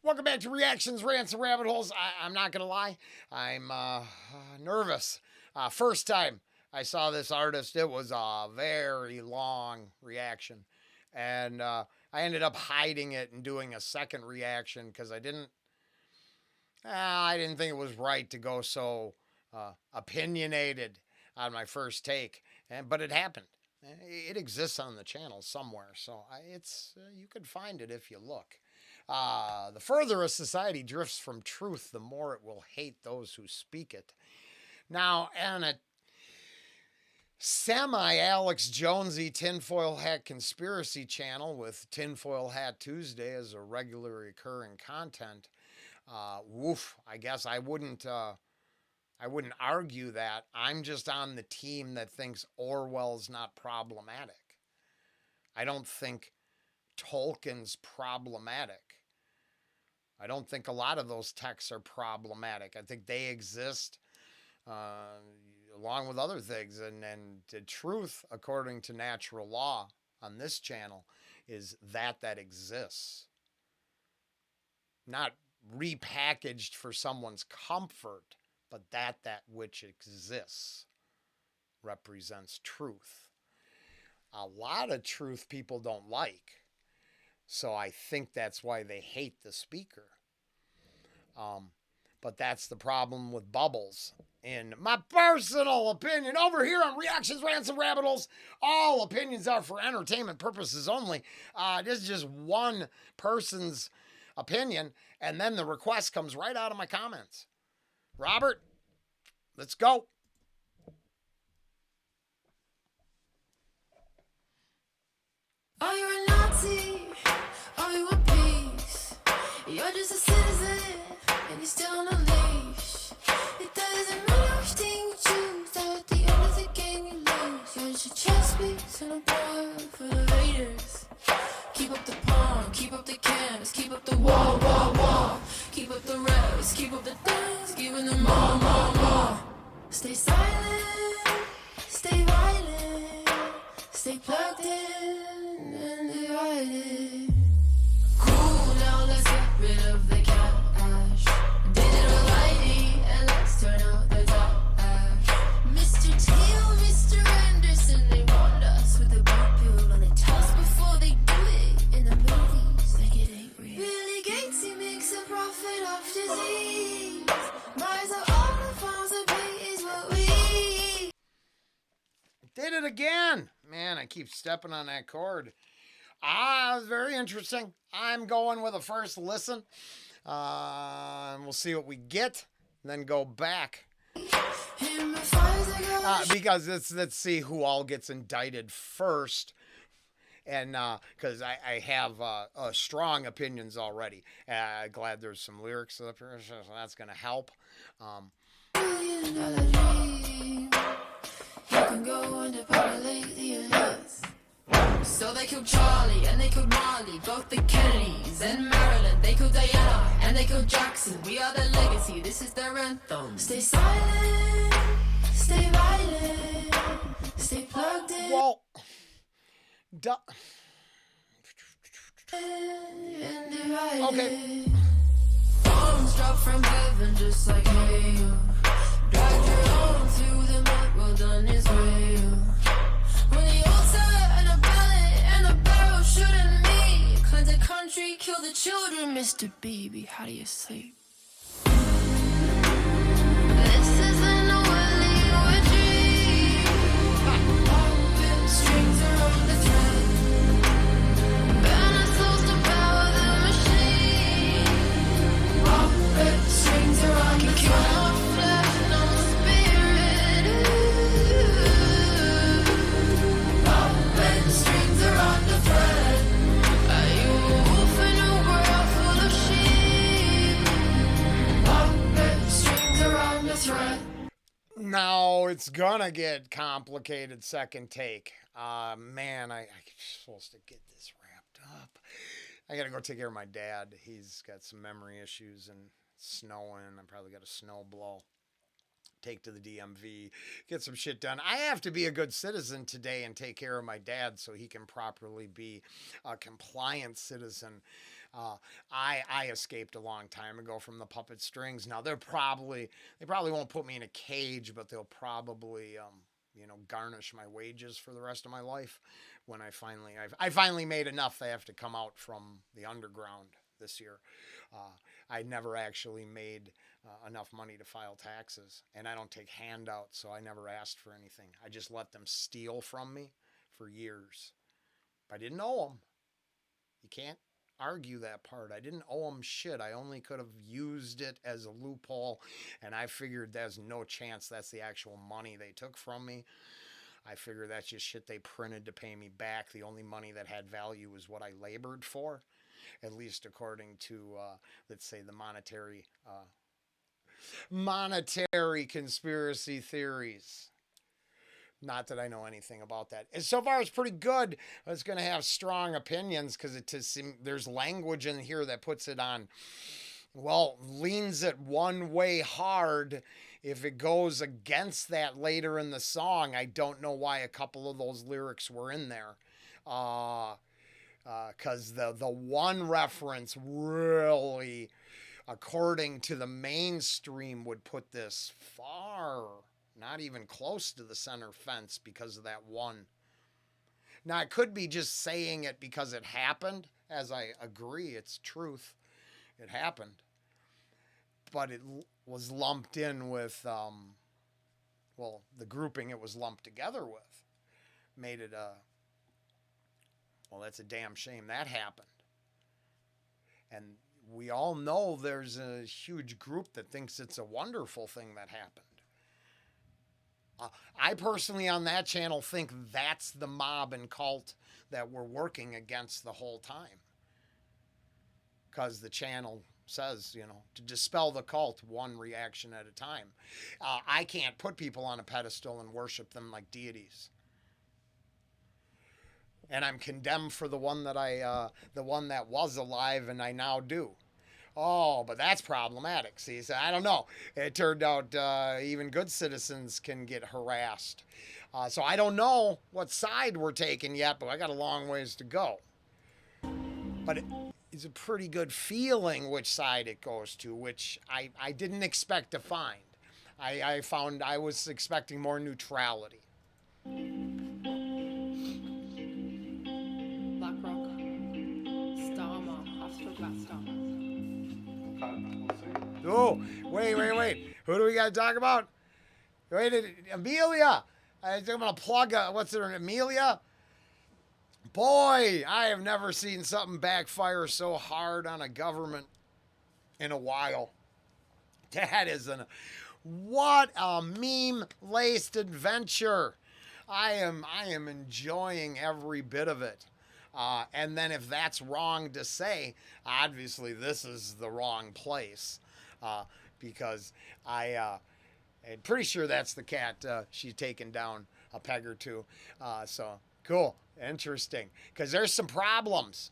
Welcome back to Reactions, Rants, and Rabbit Holes. I'm not going to lie, I'm nervous. First time I saw this artist, it was a very long reaction. And I ended up hiding it and doing a second reaction because I didn't think it was right to go so opinionated on my first take. But it happened. It exists on the channel somewhere, so you could find it if you look. The further a society drifts from truth, the more it will hate those who speak it. Now, on a semi-Alex Jonesy tinfoil hat conspiracy channel with Tinfoil Hat Tuesday as a regular recurring content, I guess I wouldn't argue that. I'm just on the team that thinks Orwell's not problematic. I don't think Tolkien's problematic. I don't think a lot of those texts are problematic. I think they exist along with other things. And the truth, according to natural law on this channel, is that exists. Not repackaged for someone's comfort, but that which exists represents truth. A lot of truth people don't like. So I think that's why they hate the speaker. But that's the problem with bubbles. In my personal opinion, over here on Reactions, Rants, and Rabbit Holes, all opinions are for entertainment purposes only. This is just one person's opinion, and then the request comes right out of my comments. Robert, let's go. Are you a Nazi? Are you a peace? You're just a citizen, and you're still on a leash. It doesn't matter which thing you choose, at the end of the game you lose. You're just a chess piece on a board for the Raiders. Keep up the pawn, keep up the canvas, keep up the wall, wall, wall. Keep up the revs, keep up the dance, giving them more. Stay silent, stay violent, stay plugged in and divided. Cool down, let's get rid of the cash. Digital ID and let's turn out the trash. Mr. Teal, Mr. Anderson, they want us with a blue pill on the test before they do it in the movies like it ain't real. Billy Gates, he makes a profit off disease. Buys up all the forms of pay is what we Did it again. Man, I keep stepping on that chord. It was very interesting. I'm going with a first listen. And we'll see what we get, and then go back. Because let's see who all gets indicted first. And because I have strong opinions already. Glad there's some lyrics up here, so that's going to help. You can go and depopulate the earth. So they killed Charlie and they killed Marley, both the Kennedys and Marilyn. They killed Diana and they killed Jackson. We are the legacy, this is their anthem. Stay silent, stay violent, stay plugged in. Well, And divided. Okay. Bombs drop from heaven just like hail. Dragged your own through the mud, well done Israel. When the altar and a ballot and a barrel shouldn't meet. Cleanse the country, kill the children, Mr. Baby, how do you sleep? This isn't a willing or dream. Puppet strings are on the thread. Burn our souls to power the machine. Puppet strings are on the thread. Flesh and on spirit. Puppet strings are on the thread. Are you a wolf in a world full of sheep? Puppet strings are on the thread. Now it's gonna get complicated. Second take. Man, I'm supposed to get this wrapped up. I gotta go take care of my dad. He's got some memory issues and it's snowing. I probably got a snow blow. Take to the DMV, get some shit done. I have to be a good citizen today and take care of my dad so he can properly be a compliant citizen Uh, I escaped a long time ago from the puppet strings. Now they probably won't put me in a cage, but they'll probably garnish my wages for the rest of my life when I finally made enough. They have to come out from the underground this year. I never actually made enough money to file taxes, and I don't take handouts, so I never asked for anything. I just let them steal from me for years. I didn't owe them. You can't argue that part. I didn't owe them shit. I only could have used it as a loophole, and I figured there's no chance that's the actual money they took from me. I figure that's just shit they printed to pay me back. The only money that had value was what I labored for, at least according to, let's say, the monetary conspiracy theories. Not that I know anything about that. And so far, it's pretty good. It's going to have strong opinions because there's language in here that puts it on, well, leans it one way hard. If it goes against that later in the song, I don't know why a couple of those lyrics were in there. Because the one reference really, according to the mainstream, would put this far, not even close to the center fence because of that one. Now, it could be just saying it because it happened, as I agree, it's truth. It happened. But it was lumped in with, the grouping it was lumped together with made it that's a damn shame that happened. And we all know there's a huge group that thinks it's a wonderful thing that happened. I personally on that channel think that's the mob and cult that we're working against the whole time. Because the channel says, to dispel the cult one reaction at a time. I can't put people on a pedestal and worship them like deities. And I'm condemned for the one that was alive and I now do. Oh, but that's problematic. See, so I don't know. It turned out even good citizens can get harassed. So I don't know what side we're taking yet, but I got a long ways to go. But it's a pretty good feeling which side it goes to, which I didn't expect to find. I found I was expecting more neutrality. Black Rock. Starmer. Astroglass Starmer. Oh, wait. Who do we got to talk about? Wait, Amelia. I'm going to plug, what's her name? Amelia? Boy, I have never seen something backfire so hard on a government in a while. That is what a meme-laced adventure. I am enjoying every bit of it. And then if that's wrong to say, obviously this is the wrong place. Because I'm pretty sure that's the cat she's taken down a peg or two. So cool, interesting. Because there's some problems.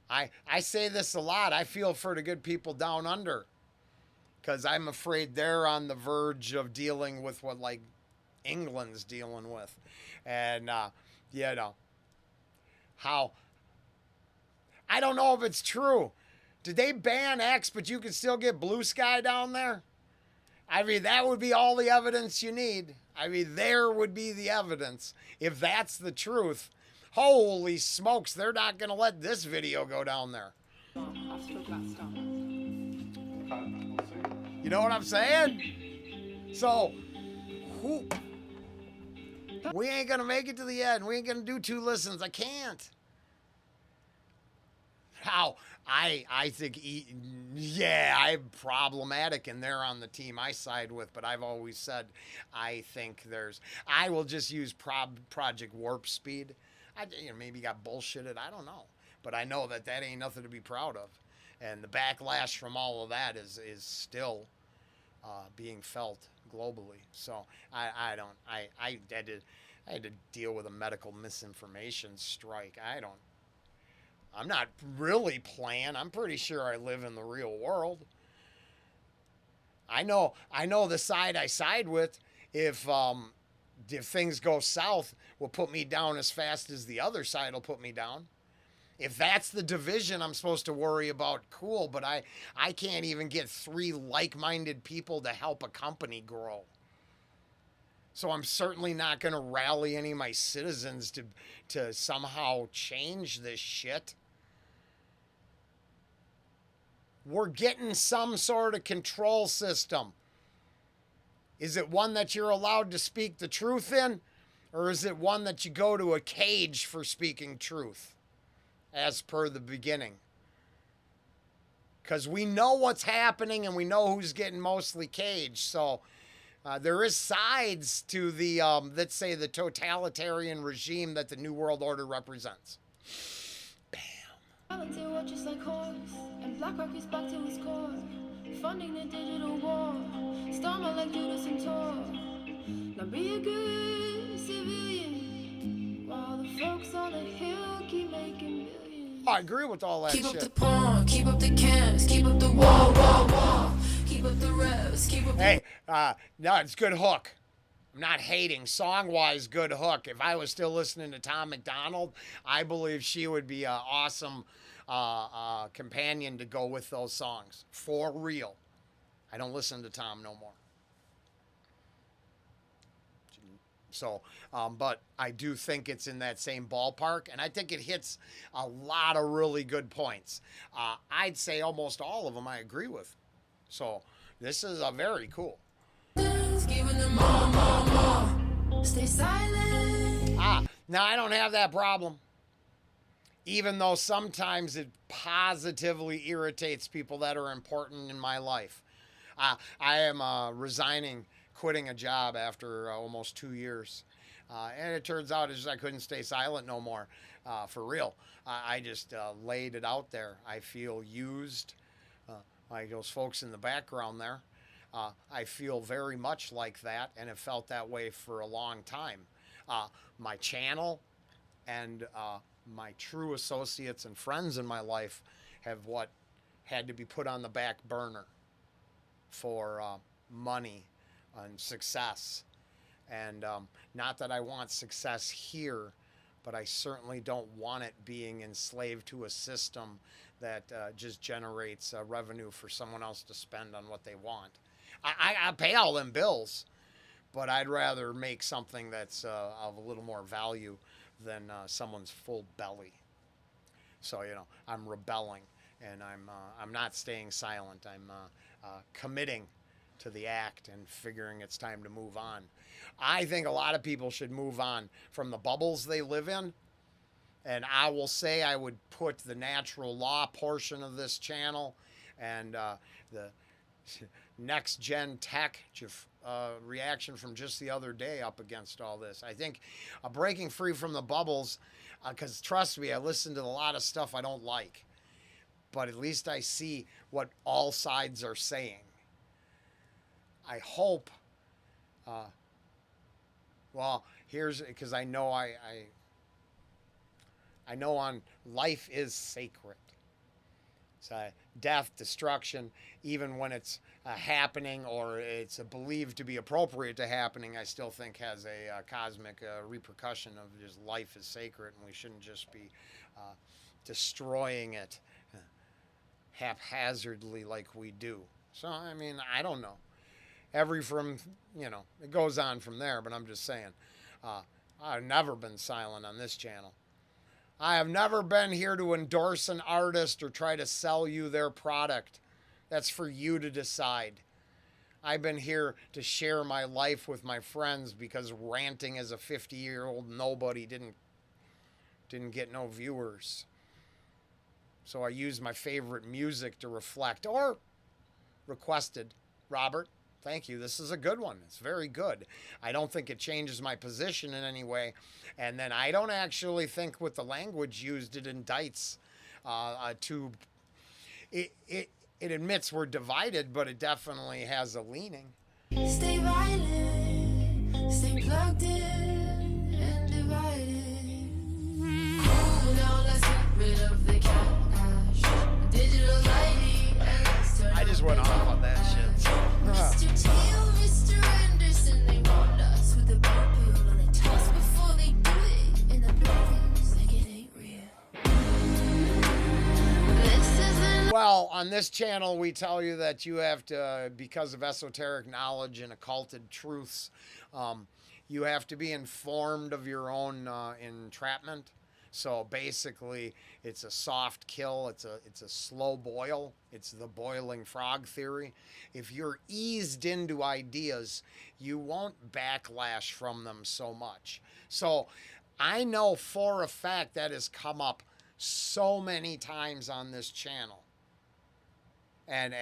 I say this a lot. I feel for the good people down under. Because I'm afraid they're on the verge of dealing with what like England's dealing with. And, how. I don't know if it's true. Did they ban X, but you can still get blue sky down there? I mean, that would be all the evidence you need. I mean, there would be the evidence. If that's the truth, holy smokes, they're not going to let this video go down there. You know what I'm saying? So, we ain't going to make it to the end. We ain't going to do 2 listens. I can't. How? I think, I'm problematic, and they're on the team I side with, but I've always said I think I will just use Project Warp Speed. Maybe got bullshitted, I don't know. But I know that ain't nothing to be proud of. And the backlash from all of that is still being felt globally. So I had to deal with a medical misinformation strike. I'm not really playing. I'm pretty sure I live in the real world. I know the side I side with, if things go south, will put me down as fast as the other side will put me down. If that's the division I'm supposed to worry about, cool, but I can't even get 3 like-minded people to help a company grow. So I'm certainly not going to rally any of my citizens to somehow change this shit. We're getting some sort of control system. Is it one that you're allowed to speak the truth in? Or is it one that you go to a cage for speaking truth? As per the beginning. Because we know what's happening and we know who's getting mostly caged. So there is sides to the, let's say, the totalitarian regime that the New World Order represents. Volunteer just like horse, and BlackRock is back to its core, funding the digital war, Starmer like Judas and Tor. Now be a good civilian, while the folks on the hill keep making millions. I agree with all that shit. Keep up the porn, keep up the cams, keep up the wall, keep up the revs, keep up the... Hey, no, it's good hook. I'm not hating. Song-wise, good hook. If I was still listening to Tom McDonald, I believe she would be an awesome companion to go with those songs. For real. I don't listen to Tom no more. So, but I do think it's in that same ballpark, and I think it hits a lot of really good points. I'd say almost all of them I agree with. So, this is very cool. Giving them more. Stay silent. Now I don't have that problem. Even though sometimes it positively irritates people that are important in my life. I am resigning, quitting a job after almost 2 years. And it turns out I couldn't stay silent no more. For real. I just laid it out there. I feel used. Like those folks in the background there. I feel very much like that and have felt that way for a long time. My channel and my true associates and friends in my life have had to be put on the back burner for money and success. And not that I want success here, but I certainly don't want it being enslaved to a system that just generates revenue for someone else to spend on what they want. I pay all them bills, but I'd rather make something that's of a little more value than someone's full belly. So, I'm rebelling, and I'm not staying silent. I'm committing to the act and figuring it's time to move on. I think a lot of people should move on from the bubbles they live in. And I will say I would put the natural law portion of this channel and the next gen tech reaction from just the other day up against all this. I think breaking free from the bubbles, because trust me, I listen to a lot of stuff I don't like, but at least I see what all sides are saying. I hope, because I know I know on life is sacred. So death, destruction, even when it's happening or it's believed to be appropriate to happening, I still think has a cosmic repercussion of just life is sacred, and we shouldn't just be destroying it haphazardly like we do. So, I mean, I don't know. It goes on from there, but I'm just saying, I've never been silent on this channel. I have never been here to endorse an artist or try to sell you their product. That's for you to decide. I've been here to share my life with my friends because ranting as a 50-year-old nobody didn't get no viewers. So I used my favorite music to reflect, or requested, Robert, thank you. This is a good one. It's very good. I don't think it changes my position in any way. And then I don't actually think with the language used it indicts it admits we're divided, but it definitely has a leaning. Stay violent, stay plugged in and divided. Cool down, let's get rid of the cash. Digital lighting, and let's turn I just went off on that shit. Mr. Teal, Mr. Anderson, they want us with the purple on the toss before they do it in the buildings like it ain't real. on this channel, we tell you that you have to, because of esoteric knowledge and occulted truths, you have to be informed of your own entrapment. So basically, it's a soft kill. It's a slow boil. It's the boiling frog theory. If you're eased into ideas, you won't backlash from them so much. So I know for a fact that has come up so many times on this channel. And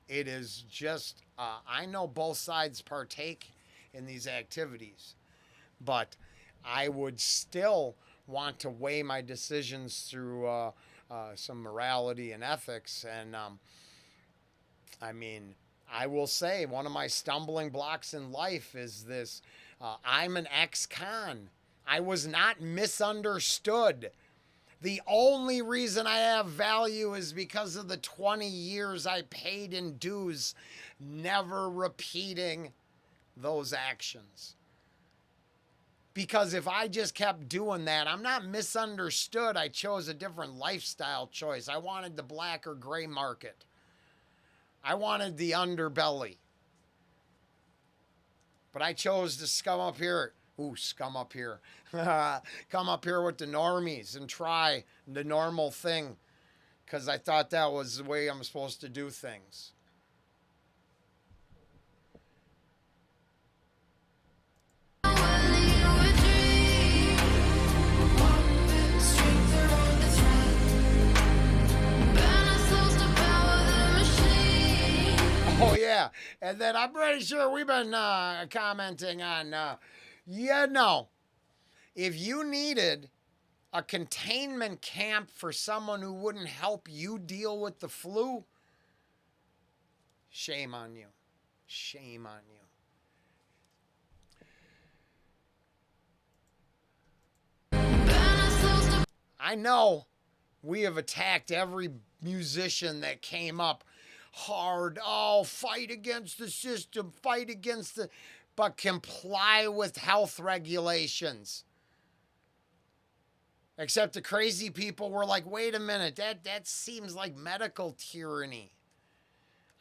it is just I know both sides partake in these activities, but I would still want to weigh my decisions through some morality and ethics. And I mean, I will say one of my stumbling blocks in life is this: I'm an ex-con. I was not misunderstood. The only reason I have value is because of the 20 years I paid in dues, never repeating those actions. Because if I just kept doing that, I'm not misunderstood. I chose a different lifestyle choice. I wanted the black or gray market. I wanted the underbelly. But I chose to scum up here. Scum up here. Come up here with the normies and try the normal thing because I thought that was the way I'm supposed to do things. Oh, yeah. And then I'm pretty sure we've been commenting on, if you needed a containment camp for someone who wouldn't help you deal with the flu, shame on you. Shame on you. I know we have attacked every musician that came up hard. Oh, fight against the system, fight against the... But comply with health regulations. Except the crazy people were like, wait a minute, that seems like medical tyranny.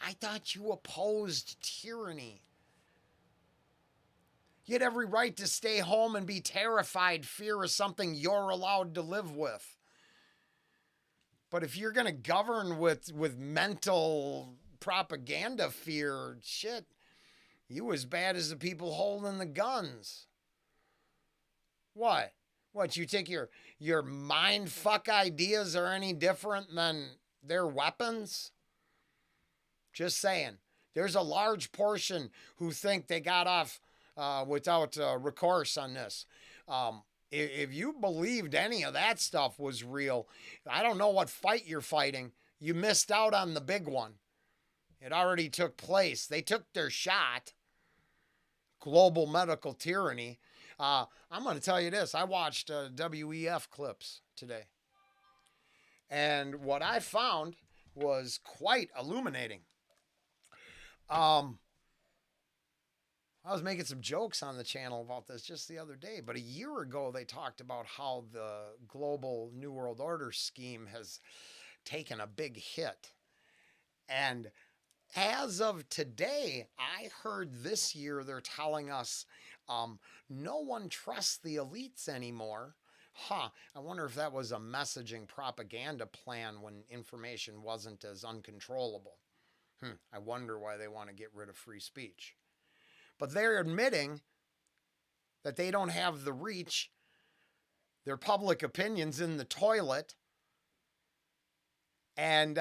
I thought you opposed tyranny. You had every right to stay home and be terrified. Fear is something you're allowed to live with. But if you're going to govern with mental propaganda fear, shit, you as bad as the people holding the guns. What? What, you think your mind fuck ideas are any different than their weapons? Just saying. There's a large portion who think they got off without recourse on this. If you believed any of that stuff was real, I don't know what fight you're fighting. You missed out on the big one. It already took place. They took their shot. Global medical tyranny. I'm going to tell you this. I watched WEF clips today. And what I found was quite illuminating. I was making some jokes on the channel about this just the other day, but a year ago they talked about how the global New World Order scheme has taken a big hit. And as of today, I heard this year they're telling us no one trusts the elites anymore. I wonder if that was a messaging propaganda plan when information wasn't as uncontrollable. I wonder why they want to get rid of free speech. But they're admitting that they don't have the reach. Their public opinion's in the toilet. And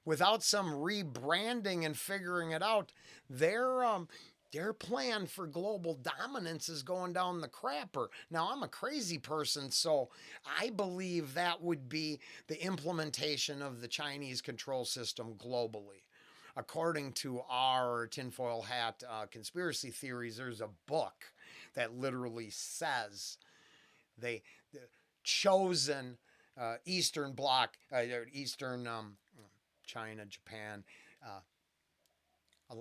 without some rebranding and figuring it out, their plan for global dominance is going down the crapper. Now, I'm a crazy person, so I believe that would be the implementation of the Chinese control system globally. According to our tinfoil hat conspiracy theories, there's a book that literally says the chosen Eastern Bloc, Eastern China, Japan, a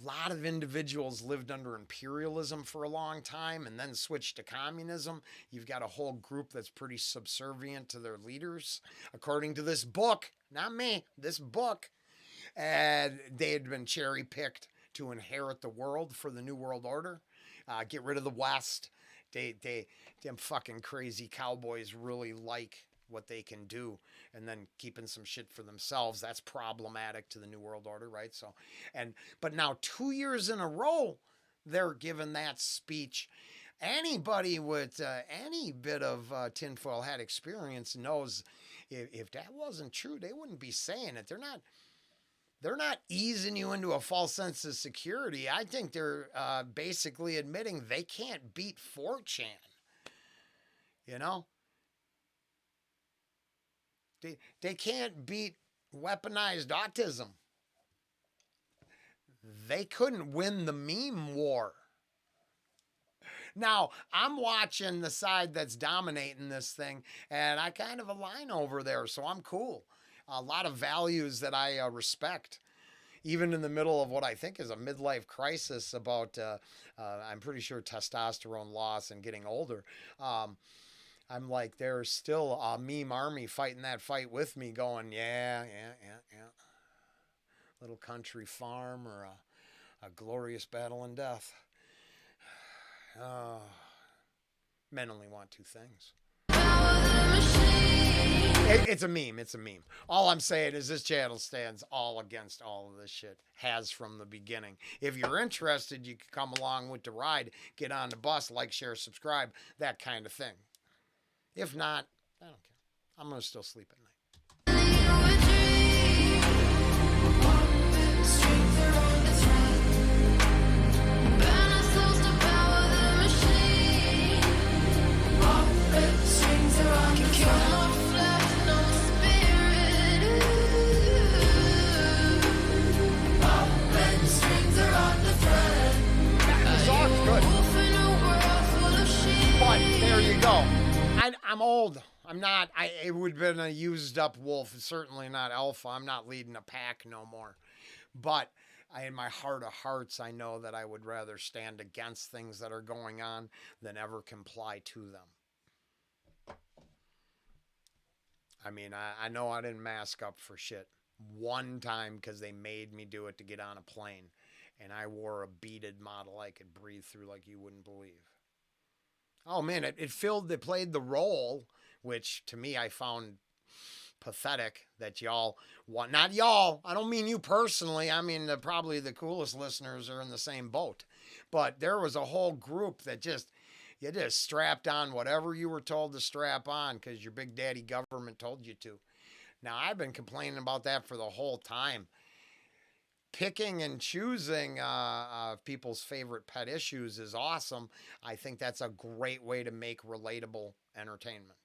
lot of individuals lived under imperialism for a long time and then switched to communism. You've got a whole group that's pretty subservient to their leaders. According to this book, not me, this book. And they had been cherry picked to inherit the world for the New World Order, get rid of the West. Them fucking crazy cowboys really like what they can do, and then keeping some shit for themselves. That's problematic to the New World Order, right? So, but now 2 years in a row, they're giving that speech. Anybody with any bit of tinfoil hat experience knows if that wasn't true, they wouldn't be saying it. They're not easing you into a false sense of security. I think they're basically admitting they can't beat 4chan. You know, they can't beat weaponized autism. They couldn't win the meme war. Now, I'm watching the side that's dominating this thing, and I kind of align over there, so I'm cool. A lot of values that I respect, even in the middle of what I think is a midlife crisis about, I'm pretty sure, testosterone loss and getting older. I'm like, there's still a meme army fighting that fight with me, going, yeah. Little country farm or a glorious battle in death. Oh, men only want two things. It's a meme. It's a meme. All I'm saying is this channel stands all against all of this shit. Has from the beginning. If you're interested, you can come along with the ride. Get on the bus, like, share, subscribe, that kind of thing. If not, I don't care. I'm going to still sleep at night. But there you go. I'm old. I'm not. It would have been a used up wolf. Certainly not alpha. I'm not leading a pack no more. But in my heart of hearts, I know that I would rather stand against things that are going on than ever comply to them. I mean, I know I didn't mask up for shit one time because they made me do it to get on a plane. And I wore a beaded model I could breathe through like you wouldn't believe. Oh man, it played the role, which to me I found pathetic that y'all want, not y'all, I don't mean you personally, I mean probably the coolest listeners are in the same boat. But there was a whole group that you just strapped on whatever you were told to strap on because your big daddy government told you to. Now I've been complaining about that for the whole time. Picking and choosing people's favorite pet issues is awesome. I think that's a great way to make relatable entertainment.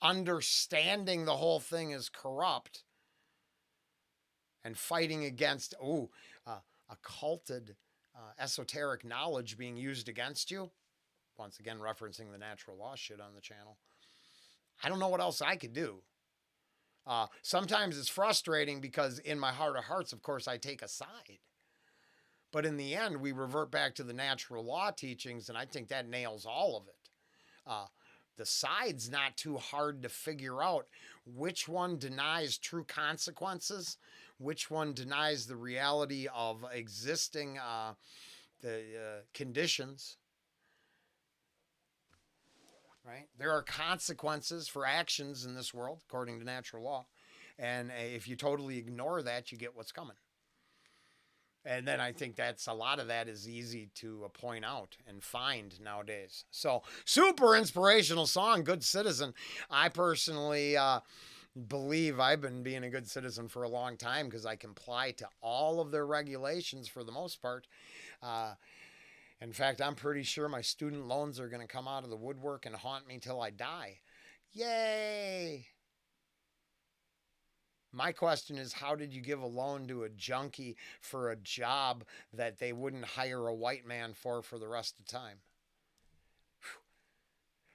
Understanding the whole thing is corrupt and fighting against occulted esoteric knowledge being used against you, once again referencing the natural law shit on the channel, I don't know what else I could do. Sometimes it's frustrating because in my heart of hearts, of course, I take a side. But in the end, we revert back to the natural law teachings, and I think that nails all of it. The side's not too hard to figure out which one denies true consequences, which one denies the reality of existing conditions. Right? There are consequences for actions in this world, according to natural law. And if you totally ignore that, you get what's coming. And then I think a lot of that is easy to point out and find nowadays. So, super inspirational song, Good Citizen. I personally believe I've been being a good citizen for a long time because I comply to all of their regulations for the most part. In fact, I'm pretty sure my student loans are going to come out of the woodwork and haunt me till I die. Yay! My question is, how did you give a loan to a junkie for a job that they wouldn't hire a white man for the rest of the time?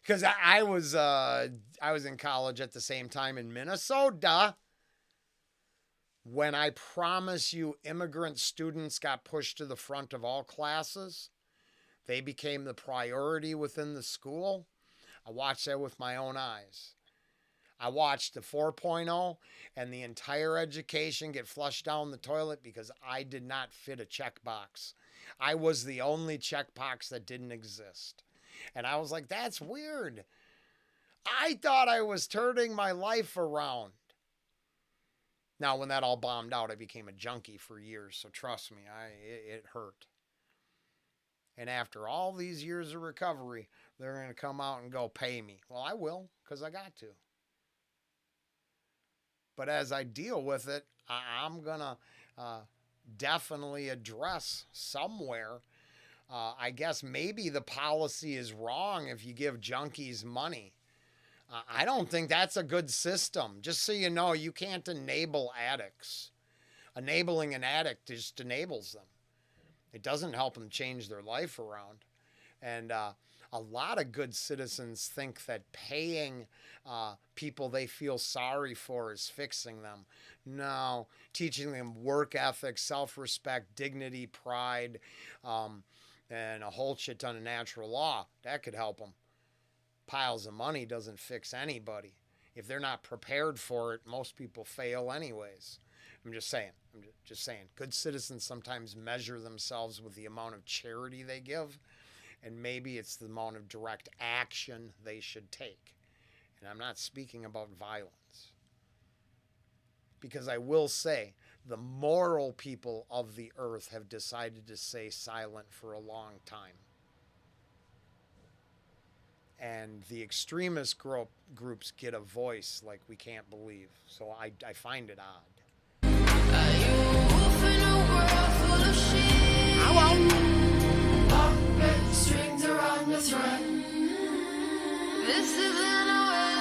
Because I was in college at the same time in Minnesota when I promise you immigrant students got pushed to the front of all classes. They became the priority within the school. I watched that with my own eyes. I watched the 4.0 and the entire education get flushed down the toilet because I did not fit a checkbox. I was the only checkbox that didn't exist. And I was like, that's weird. I thought I was turning my life around. Now, when that all bombed out, I became a junkie for years. So trust me, it hurt. And after all these years of recovery, they're going to come out and go, pay me. Well, I will, because I got to. But as I deal with it, I'm going to definitely address somewhere. I guess maybe the policy is wrong if you give junkies money. I don't think that's a good system. Just so you know, you can't enable addicts. Enabling an addict just enables them. It doesn't help them change their life around. And a lot of good citizens think that paying people they feel sorry for is fixing them. No, teaching them work ethic, self-respect, dignity, pride, and a whole shit ton of natural law, that could help them. Piles of money doesn't fix anybody. If they're not prepared for it, most people fail anyways. I'm just saying. Good citizens sometimes measure themselves with the amount of charity they give, and maybe it's the amount of direct action they should take. And I'm not speaking about violence. Because I will say, the moral people of the earth have decided to stay silent for a long time. And the extremist groups get a voice like we can't believe. So I find it odd. Are you a wolf in a world full of sheep? Puppet strings around the thread. This isn't a well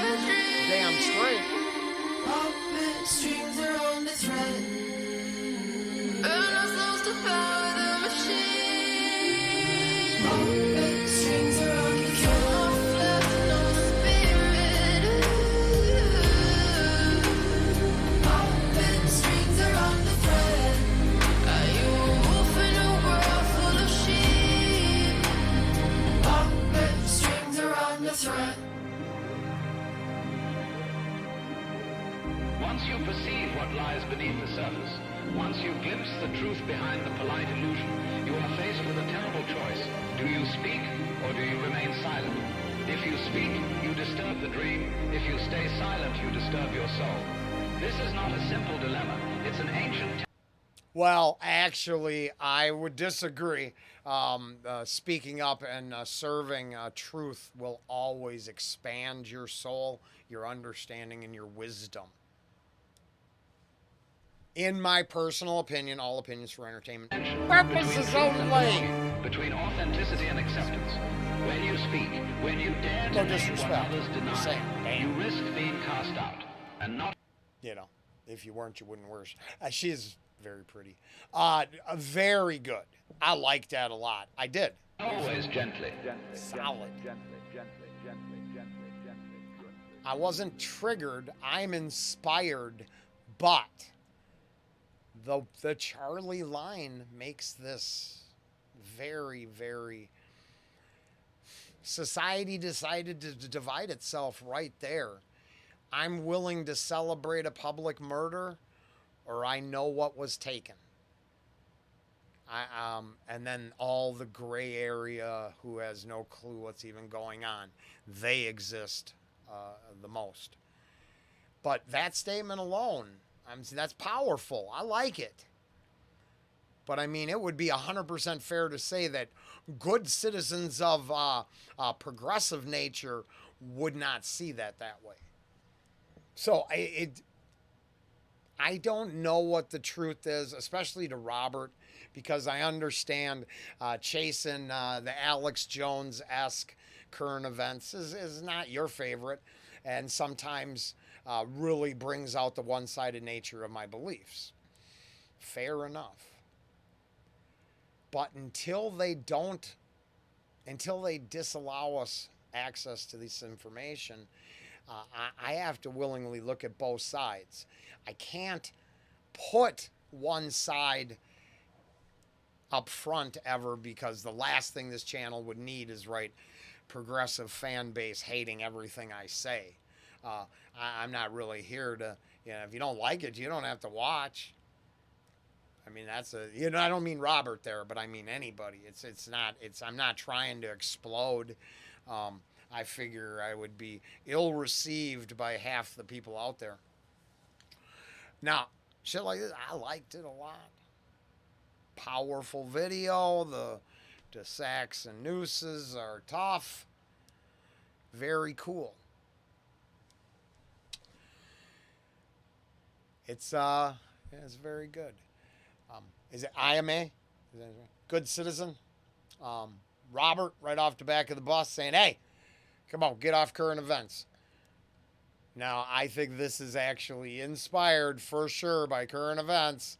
or a dream. Damn straight. Puppet strings around the thread. Burn ourselves to power the machine. Puppet strings around the thread. No flesh, no spirit. Puppet strings around the thread. Are you a wolf in a world full of sheep? Puppet strings around the thread. Once you perceive what lies beneath the surface, once you glimpse the truth behind the polite illusion, you are faced with a terrible choice. Do you speak or do you remain silent? If you speak, you disturb the dream. If you stay silent, you disturb your soul. This is not a simple dilemma. It's an ancient... Well, actually, I would disagree. Speaking up and serving truth will always expand your soul, your understanding, and your wisdom. In my personal opinion, all opinions for entertainment purposes only. Between authenticity and acceptance. When you speak, when you dare to No name what disrespect. others Just deny, saying, you damn. risk being cast out. And not... You know, if you weren't, you wouldn't wear. She is very pretty. Very good. I liked that a lot. I did. Always gently. Solid. I wasn't triggered. I'm inspired, but the Charlie line makes this very, very... Society decided to divide itself right there. I'm willing to celebrate a public murder, or I know what was taken. And then all the gray area who has no clue what's even going on, they exist the most. But that statement alone, that's powerful. I like it. But I mean, it would be 100% fair to say that good citizens of progressive nature would not see that way. So I don't know what the truth is, especially to Robert, because I understand chasing the Alex Jones-esque current events is not your favorite, and sometimes really brings out the one-sided nature of my beliefs. Fair enough. But until they disallow us access to this information, I have to willingly look at both sides. I can't put one side up front ever, because the last thing this channel would need is progressive fan base hating everything I say. I'm not really here to, if you don't like it, you don't have to watch. I mean, I don't mean Robert there, but I mean anybody. I'm not trying to explode. I figure I would be ill received by half the people out there. Now, shit like this, I liked it a lot. Powerful video. The sacks and nooses are tough. Very cool. It's very good. Is it Iyah? Good citizen. Robert, right off the back of the bus, saying, "Hey, come on, get off current events." Now, I think this is actually inspired for sure by current events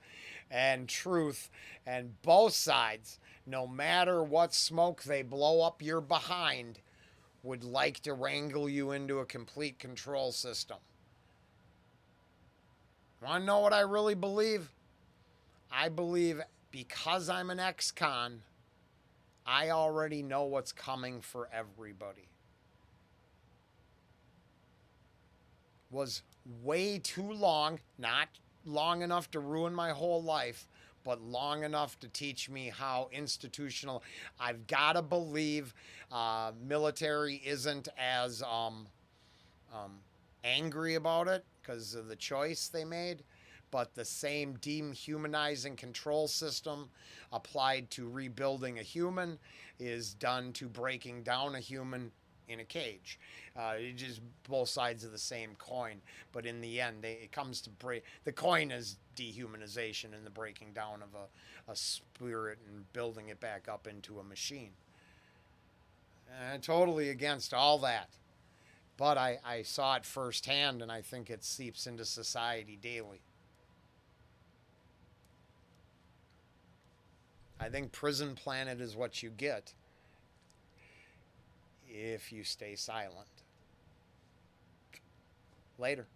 and truth, and both sides, no matter what smoke they blow up your behind, would like to wrangle you into a complete control system. Want to know what I really believe? I believe because I'm an ex-con, I already know what's coming for everybody. Was way too long, not long enough to ruin my whole life, but long enough to teach me how institutional. I've got to believe military isn't as angry about it because of the choice they made, but the same dehumanizing control system applied to rebuilding a human is done to breaking down a human in a cage. It's just both sides of the same coin, but in the end, it comes to the coin is dehumanization and the breaking down of a spirit and building it back up into a machine. Totally against all that. But I saw it firsthand, and I think it seeps into society daily. I think Prison Planet is what you get if you stay silent. Later.